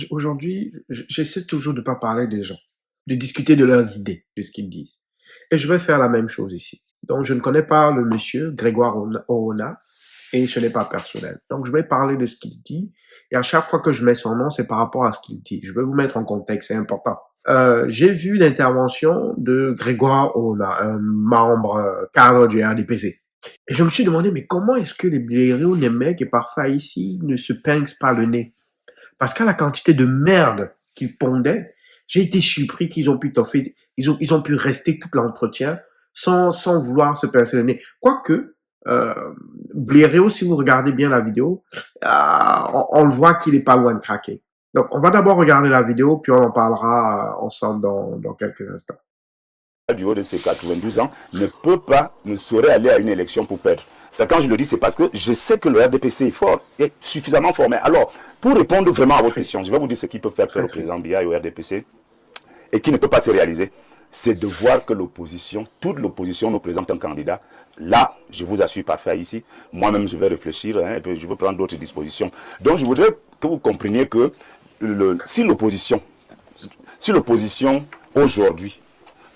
Aujourd'hui, j'essaie toujours de pas parler des gens, de discuter de leurs idées, de ce qu'ils disent. Et je vais faire la même chose ici. Donc, je ne connais pas le monsieur Grégoire Orona et ce n'est pas personnel. Donc, je vais parler de ce qu'il dit. Et à chaque fois que je mets son nom, c'est par rapport à ce qu'il dit. Je vais vous mettre en contexte, c'est important. J'ai vu l'intervention de Grégoire Orona, un membre cadre du RDPC. Et je me suis demandé, mais comment est-ce que les blaireaux, les mecs et parfois ici ne se pincent pas le nez? Parce qu'à la quantité de merde qu'ils pondaient, j'ai été surpris qu'ils ont pu toffer, ils ont pu rester tout l'entretien sans vouloir se pincer le nez. Quoique, euh, Blaireau, si vous regardez bien la vidéo, on le voit qu'il est pas loin de craquer. Donc, on va d'abord regarder la vidéo, puis on en parlera ensemble dans quelques instants. Du haut de ses 92 ans ne peut pas, ne saurait aller à une élection pour perdre. Ça, quand je le dis, c'est parce que je sais que le RDPC est fort, est suffisamment formé. Alors, pour répondre vraiment à votre question, je vais vous dire ce qui peut faire peur au président Biya et au RDPC et qui ne peut pas se réaliser, c'est de voir que l'opposition, toute l'opposition nous présente un candidat. Là, je vous assure, parfait ici. Moi-même, je vais réfléchir, et puis je vais prendre d'autres dispositions. Donc, je voudrais que vous compreniez que si l'opposition aujourd'hui,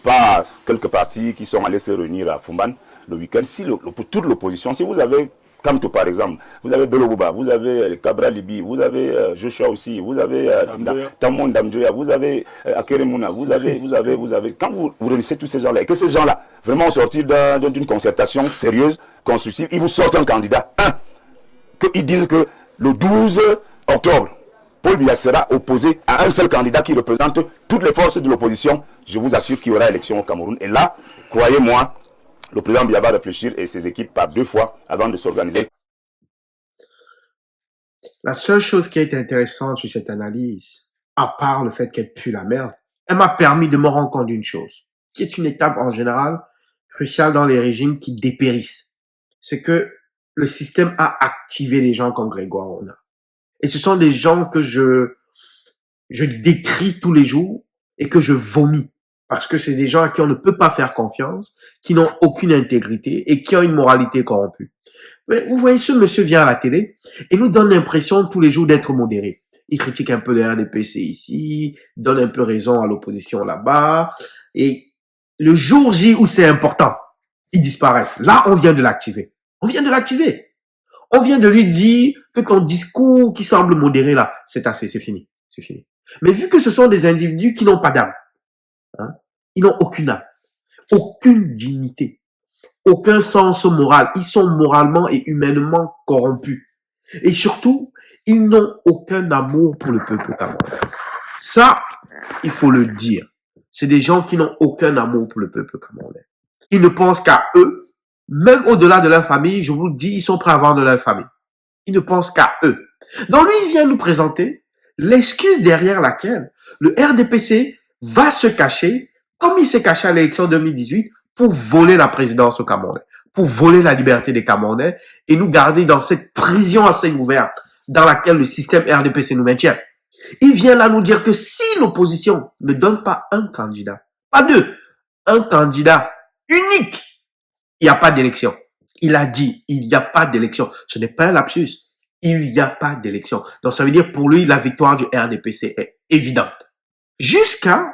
pas quelques partis qui sont allés se réunir à Fumban le week-end, si toute l'opposition, si vous avez Kamto par exemple, vous avez Belobouba, vous avez Kabra Libi, vous avez Joshua aussi, vous avez Tamon Damjoya, vous avez Akeremouna, vous avez, quand vous réunissez tous ces gens-là, et que ces gens-là vraiment sortir d'une concertation sérieuse, constructive, ils vous sortent un candidat, qu'ils disent que le 12 octobre, Paul Biya sera opposé à un seul candidat qui représente toutes les forces de l'opposition. Je vous assure qu'il y aura élection au Cameroun. Et là, croyez-moi, le président Biya va réfléchir et ses équipes par 2 fois avant de s'organiser. La seule chose qui est intéressante sur cette analyse, à part le fait qu'elle pue la merde, elle m'a permis de me rendre compte d'une chose, qui est une étape en général cruciale dans les régimes qui dépérissent. C'est que le système a activé des gens comme Grégoire Orona. Et ce sont des gens que je décris tous les jours et que je vomis. Parce que c'est des gens à qui on ne peut pas faire confiance, qui n'ont aucune intégrité et qui ont une moralité corrompue. Mais vous voyez, ce monsieur vient à la télé et nous donne l'impression tous les jours d'être modéré. Il critique un peu le RDPC ici, donne un peu raison à l'opposition là-bas. Et le jour J où c'est important, ils disparaissent. Là, on vient de l'activer. On vient de l'activer. On vient de lui dire que ton discours qui semble modéré là, c'est assez, c'est fini. C'est fini. Mais vu que ce sont des individus qui n'ont pas d'âme, ils n'ont aucune âme, aucune dignité, aucun sens moral. Ils sont moralement et humainement corrompus. Et surtout, ils n'ont aucun amour pour le peuple camerounais. Ça, il faut le dire. C'est des gens qui n'ont aucun amour pour le peuple camerounais. Ils ne pensent qu'à eux, même au-delà de leur famille. Je vous le dis, ils sont prêts à vendre leur famille. Ils ne pensent qu'à eux. Donc lui, il vient nous présenter l'excuse derrière laquelle le RDPC va se cacher, comme il s'est caché à l'élection 2018, pour voler la présidence au Cameroun, pour voler la liberté des Camerounais et nous garder dans cette prison assez ouverte dans laquelle le système RDPC nous maintient. Il vient là nous dire que si l'opposition ne donne pas un candidat, pas deux, un candidat unique, il n'y a pas d'élection. Il a dit, il n'y a pas d'élection. Ce n'est pas un lapsus. Il n'y a pas d'élection. Donc ça veut dire pour lui, la victoire du RDPC est évidente. Jusqu'à,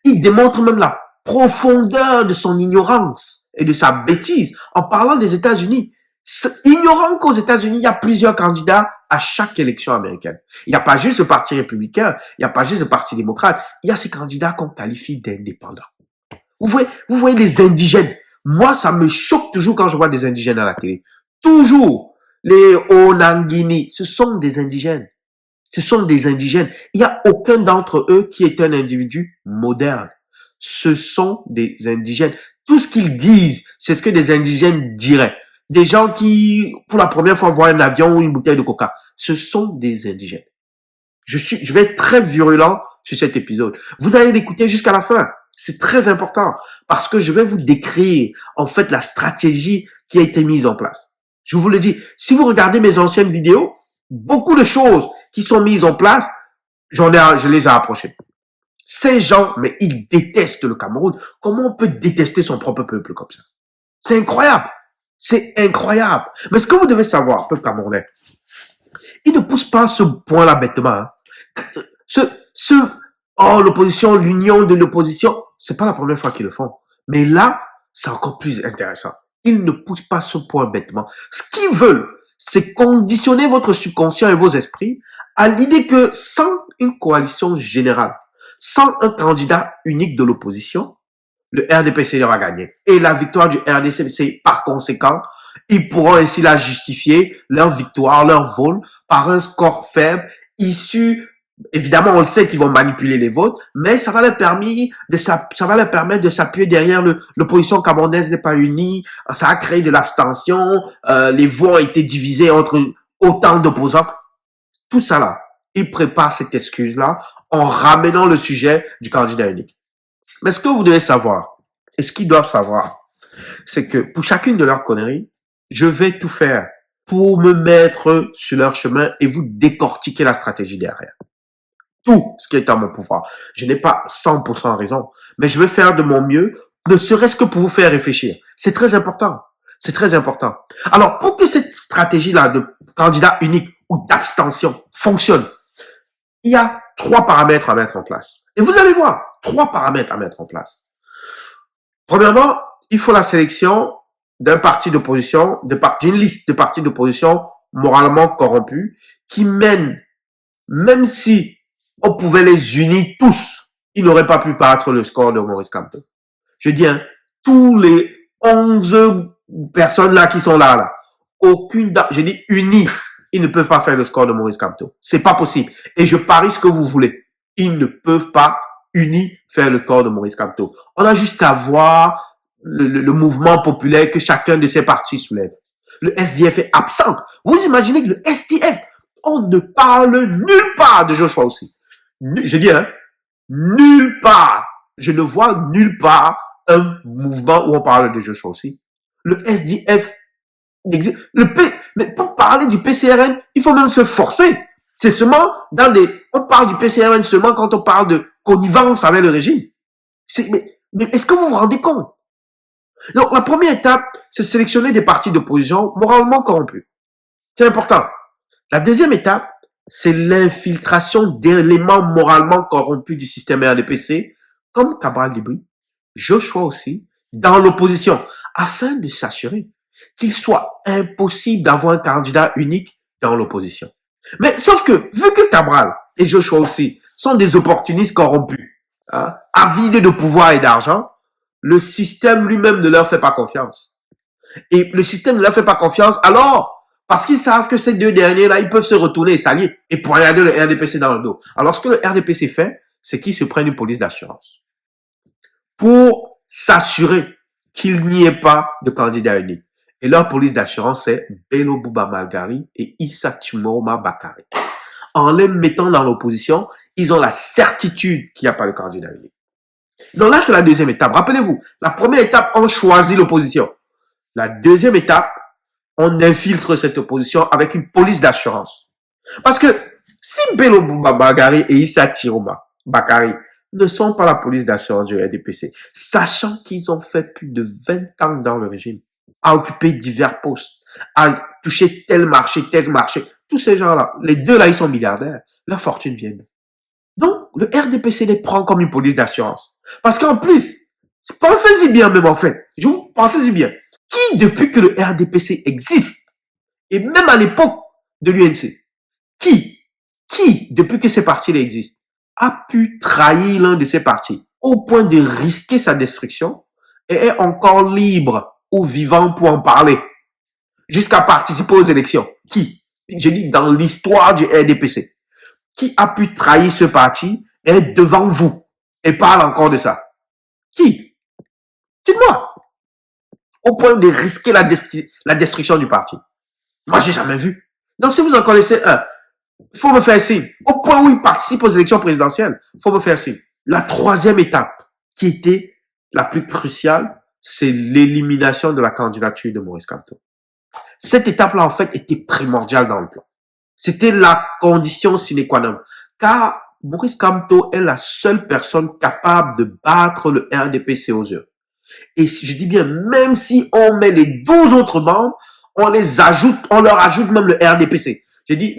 il démontre même la profondeur de son ignorance et de sa bêtise en parlant des États-Unis. Ignorant qu'aux États-Unis, il y a plusieurs candidats à chaque élection américaine. Il n'y a pas juste le Parti républicain, il n'y a pas juste le Parti démocrate, il y a ces candidats qu'on qualifie d'indépendants. Vous voyez les indigènes. Moi, ça me choque toujours quand je vois des indigènes à la télé. Toujours. Les Onangini, ce sont des indigènes. Ce sont des indigènes. Il n'y a aucun d'entre eux qui est un individu moderne. Ce sont des indigènes. Tout ce qu'ils disent, c'est ce que des indigènes diraient. Des gens qui, pour la première fois, voient un avion ou une bouteille de coca. Ce sont des indigènes. Je vais être très virulent sur cet épisode. Vous allez l'écouter jusqu'à la fin. C'est très important parce que je vais vous décrire, en fait, la stratégie qui a été mise en place. Je vous le dis, si vous regardez mes anciennes vidéos, beaucoup de choses qui sont mises en place, je les ai approchées. Ces gens, mais ils détestent le Cameroun. Comment on peut détester son propre peuple comme ça? C'est incroyable. C'est incroyable. Mais ce que vous devez savoir, peuple camerounais, ils ne poussent pas ce point-là bêtement. Ce, ce, oh, l'opposition, l'union de l'opposition, c'est pas la première fois qu'ils le font. Mais là, c'est encore plus intéressant. Ils ne poussent pas ce point bêtement. Ce qu'ils veulent, c'est conditionner votre subconscient et vos esprits à l'idée que sans une coalition générale, sans un candidat unique de l'opposition, le RDPC aura gagné. Et la victoire du RDPC, par conséquent, ils pourront ainsi la justifier, leur victoire, leur vol, par un score faible, issu, évidemment, on le sait qu'ils vont manipuler les votes, mais ça va leur permettre de s'appuyer derrière l'opposition camerounaise n'est pas unie, ça a créé de l'abstention, les voix ont été divisées entre autant d'opposants. Tout ça là, ils préparent cette excuse-là en ramenant le sujet du candidat unique. Mais ce que vous devez savoir, et ce qu'ils doivent savoir, c'est que pour chacune de leurs conneries, je vais tout faire pour me mettre sur leur chemin et vous décortiquer la stratégie derrière. Tout ce qui est à mon pouvoir. Je n'ai pas 100% raison, mais je vais faire de mon mieux, ne serait-ce que pour vous faire réfléchir. C'est très important. C'est très important. Alors, pour que cette stratégie-là de candidat unique ou d'abstention fonctionne, il y a 3 paramètres à mettre en place. Et vous allez voir, 3 paramètres à mettre en place. Premièrement, il faut la sélection d'un parti d'opposition, d'une liste de partis d'opposition moralement corrompus qui mènent, même si on pouvait les unir tous, ils n'auraient pas pu battre le score de Maurice Kamto. Je dis, tous les 11 personnes là qui sont là, je dis unis, ils ne peuvent pas faire le score de Maurice Kamto. C'est pas possible. Et je parie ce que vous voulez. Ils ne peuvent pas unis faire le score de Maurice Kamto. On a juste à voir le mouvement populaire que chacun de ces partis soulève. Le SDF est absent. Vous imaginez que le SDF, on ne parle nulle part de Joshua aussi. Je dis, nulle part. Je ne vois nulle part un mouvement où on parle de Joshua aussi. Le SDF existe. Mais pour parler du PCRN, il faut même se forcer. C'est seulement on parle du PCRN seulement quand on parle de connivence avec le régime. Mais est-ce que vous vous rendez compte? Donc, la première étape, c'est sélectionner des partis d'opposition moralement corrompus. C'est important. La deuxième étape, c'est l'infiltration d'éléments moralement corrompus du système RDPC, comme Cabral Libri, Joshua aussi, dans l'opposition, afin de s'assurer qu'il soit impossible d'avoir un candidat unique dans l'opposition. Mais sauf que, vu que Cabral et Joshua aussi sont des opportunistes corrompus, avides de pouvoir et d'argent, le système lui-même ne leur fait pas confiance. Et le système ne leur fait pas confiance, alors, parce qu'ils savent que ces deux derniers-là, ils peuvent se retourner et s'allier et poignarder le RDPC dans le dos. Alors, ce que le RDPC fait, c'est qu'ils se prennent une police d'assurance pour s'assurer qu'il n'y ait pas de candidat unique. Et leur police d'assurance, c'est Bello Bouba Malgari et Issa Tumoroma Bakari. En les mettant dans l'opposition, ils ont la certitude qu'il n'y a pas de candidat unique. Donc là, c'est la deuxième étape. Rappelez-vous, la première étape, on choisit l'opposition. La deuxième étape, on infiltre cette opposition avec une police d'assurance. Parce que si Bello Bouba Malgari et Issa Tumoroma Bakari ne sont pas la police d'assurance du RDPC, sachant qu'ils ont fait plus de 20 ans dans le régime, à occuper divers postes, à toucher tel marché, tous ces gens-là, les deux là, ils sont milliardaires, leur fortune vient. Donc, le RDPC les prend comme une police d'assurance. Parce qu'en plus, pensez-y bien même en fait, pensez-y bien, qui depuis que le RDPC existe, et même à l'époque de l'UNC, qui, depuis que ces partis-là existent, a pu trahir l'un de ces partis au point de risquer sa destruction et est encore libre ou vivant pour en parler, jusqu'à participer aux élections. Qui? Je dis dans l'histoire du RDPC. Qui a pu trahir ce parti est devant vous et parle encore de ça? Qui? Dites-moi. Au point de risquer la destruction du parti. Moi, j'ai jamais vu. Donc, si vous en connaissez un, il faut me faire signe. Au point où il participe aux élections présidentielles, il faut me faire signe. La troisième étape, qui était la plus cruciale, c'est l'élimination de la candidature de Maurice Kamto. Cette étape-là, en fait, était primordiale dans le plan. C'était la condition sine qua non. Car Maurice Kamto est la seule personne capable de battre le RDPC aux yeux. Et je dis bien, même si on met les 12 autres membres, on leur ajoute même le RDPC. J'ai dit,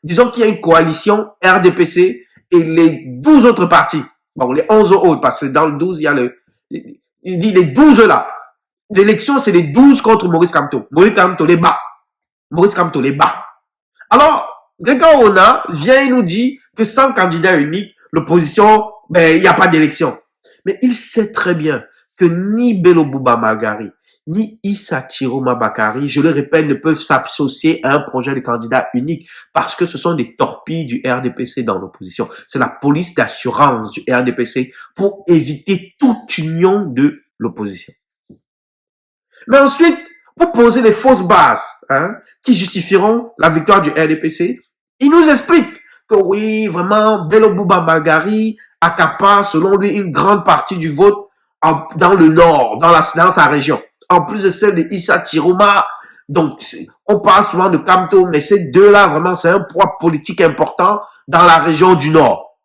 disons qu'il y a une coalition RDPC et les 12 autres partis. Bon, les 11 autres, parce que dans le 12, il y a il dit les 12 là. L'élection, c'est les 12 contre Maurice Kamto. Maurice Kamto les bat. Maurice Kamto les bat. Alors, Grégoire Ona vient et nous dit que sans candidat unique, l'opposition, ben, il n'y a pas d'élection. Mais il sait très bien que ni Bello Bouba Malgari, ni Issa Chiroma Bakari, je le répète, ne peuvent s'associer à un projet de candidat unique parce que ce sont des torpilles du RDPC dans l'opposition. C'est la police d'assurance du RDPC pour éviter toute union de l'opposition. Mais ensuite, pour poser les fausses bases qui justifieront la victoire du RDPC, il nous explique que oui, vraiment, Bello Bouba Malgari accapare, selon lui, une grande partie du vote dans le nord, dans sa région. En plus de celle de Issa Chiroma. Donc, on parle souvent de Kamto, mais ces deux-là, vraiment, c'est un poids politique important dans la région du nord.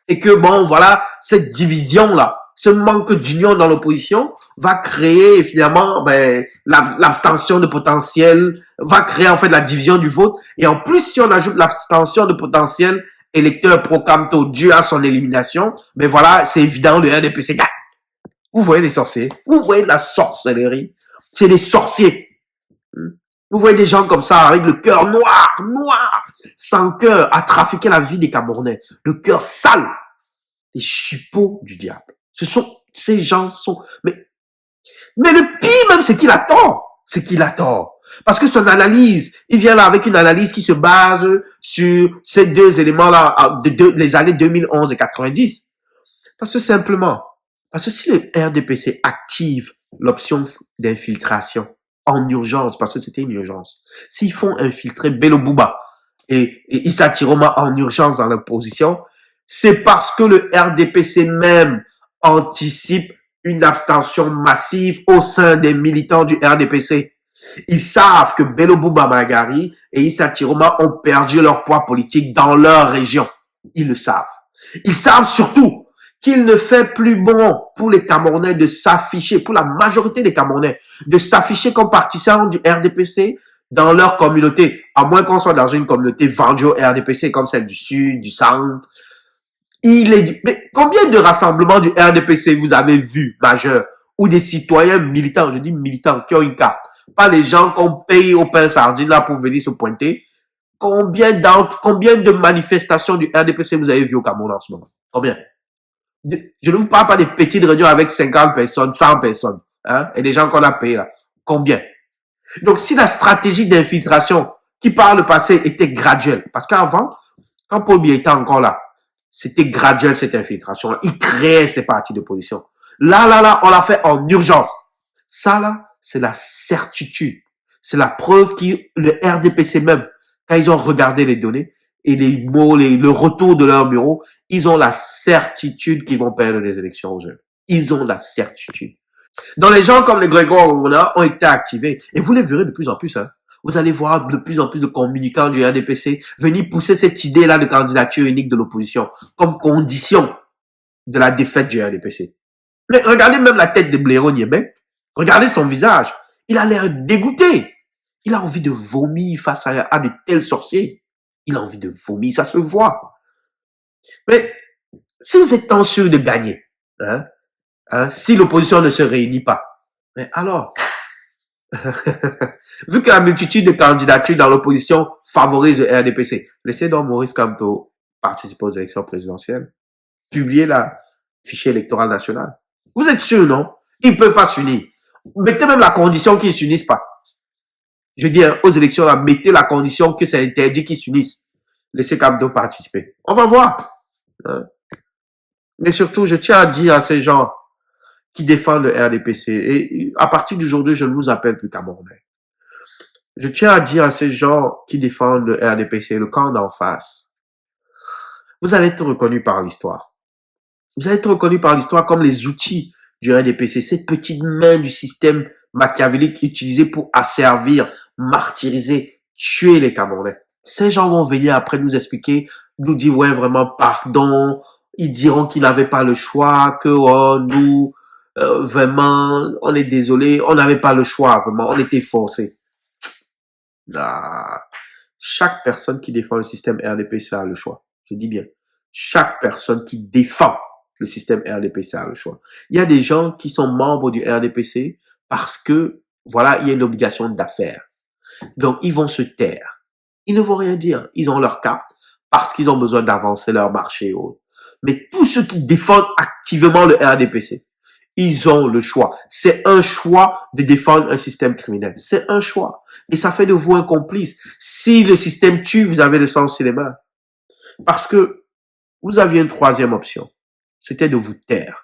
Et que, bon, voilà, cette division-là, ce manque d'union dans l'opposition va créer, finalement, ben, l'abstention de potentiel, va créer, en fait, la division du vote. Et en plus, si on ajoute l'abstention de potentiel électeur pro-Kamto dû à son élimination, ben voilà, c'est évident, le RDPC gagne. Vous voyez les sorciers, vous voyez la sorcellerie, c'est des sorciers. Vous voyez des gens comme ça, avec le cœur noir, sans cœur, à trafiquer la vie des Camerounais. Le cœur sale, les chippeaux du diable. Ces gens sont, mais le pire même, c'est qu'il a tort. Parce que son analyse, il vient là avec une analyse qui se base sur ces deux éléments-là, les années 2011 et 90. Parce que si le RDPC active l'option d'infiltration en urgence, parce que c'était une urgence, s'ils font infiltrer Bello Bouba et Issa Chiroma en urgence dans l'opposition, c'est parce que le RDPC même anticipe une abstention massive au sein des militants du RDPC. Ils savent que Bello Bouba Malgari et Issa Chiroma ont perdu leur poids politique dans leur région. Ils le savent. Ils savent surtout qu'il ne fait plus bon pour les Camerounais de s'afficher, pour la majorité des Camerounais, de s'afficher comme partisans du RDPC dans leur communauté, à moins qu'on soit dans une communauté vendue au RDPC comme celle du Sud, du Centre. Mais combien de rassemblements du RDPC vous avez vu, majeurs, ou des citoyens militants, je dis militants, qui ont une carte, pas les gens qu'on paye au pain sardine là pour venir se pointer. Combien de manifestations du RDPC vous avez vu au Cameroun en ce moment? Combien? Je ne vous parle pas des petites réunions avec 50 personnes, 100 personnes, et des gens qu'on a payés là. Combien? Donc, si la stratégie d'infiltration qui par le passé était graduelle, parce qu'avant, quand Paul Biya était encore là, c'était graduel cette infiltration-là. Il créait ses partis d'opposition. Là, on l'a fait en urgence. Ça là, c'est la certitude. C'est la preuve que le RDPC même, quand ils ont regardé les données, et les mots, le retour de leur bureau, ils ont la certitude qu'ils vont perdre les élections aux jeunes. Ils ont la certitude. Donc les gens comme les Grégoire Ona ont été activés. Et vous les verrez de plus en plus. Vous allez voir de plus en plus de communicants du RDPC venir pousser cette idée-là de candidature unique de l'opposition comme condition de la défaite du RDPC. Mais regardez même la tête de Blaireau Niébek. Regardez son visage. Il a l'air dégoûté. Il a envie de vomir face à de tels sorciers. Il a envie de vomir, ça se voit. Mais si vous êtes tant sûr de gagner, si l'opposition ne se réunit pas, mais alors, vu que la multitude de candidatures dans l'opposition favorise le RDPC, laissez donc Maurice Kamto participer aux élections présidentielles, publier la fichier électoral national. Vous êtes sûr, non? Ils ne peuvent pas s'unir. Mettez même la condition qu'ils ne s'unissent pas. Je dis aux élections, là, mettez la condition que c'est interdit qu'ils s'unissent. Laissez Kamto participer. On va voir. Mais surtout, je tiens à dire à ces gens qui défendent le RDPC, et à partir d'aujourd'hui, je ne vous appelle plus Camerounais. Je tiens à dire à ces gens qui défendent le RDPC, le camp d'en face, vous allez être reconnus par l'histoire. Vous allez être reconnus par l'histoire comme les outils du RDPC, cette petite main du système machiavélique utilisée pour asservir, martyriser, tuer les Camerounais. Ces gens vont venir après nous expliquer, nous dire, ouais, vraiment, pardon. Ils diront qu'ils n'avaient pas le choix, que nous, vraiment, on est désolé, on n'avait pas le choix, vraiment, on était forcés. chaque personne qui défend le système RDPC a le choix. Je dis bien, chaque personne qui défend le système RDPC a le choix. Il y a des gens qui sont membres du RDPC parce que, voilà, il y a une obligation d'affaires. Donc, ils vont se taire. Ils ne vont rien dire. Ils ont leur carte parce qu'ils ont besoin d'avancer leur marché et autres. Mais tous ceux qui défendent activement le RDPC, ils ont le choix. C'est un choix de défendre un système criminel. C'est un choix. Et ça fait de vous un complice. Si le système tue, vous avez le sang sur les mains. Parce que vous aviez une troisième option. C'était de vous taire.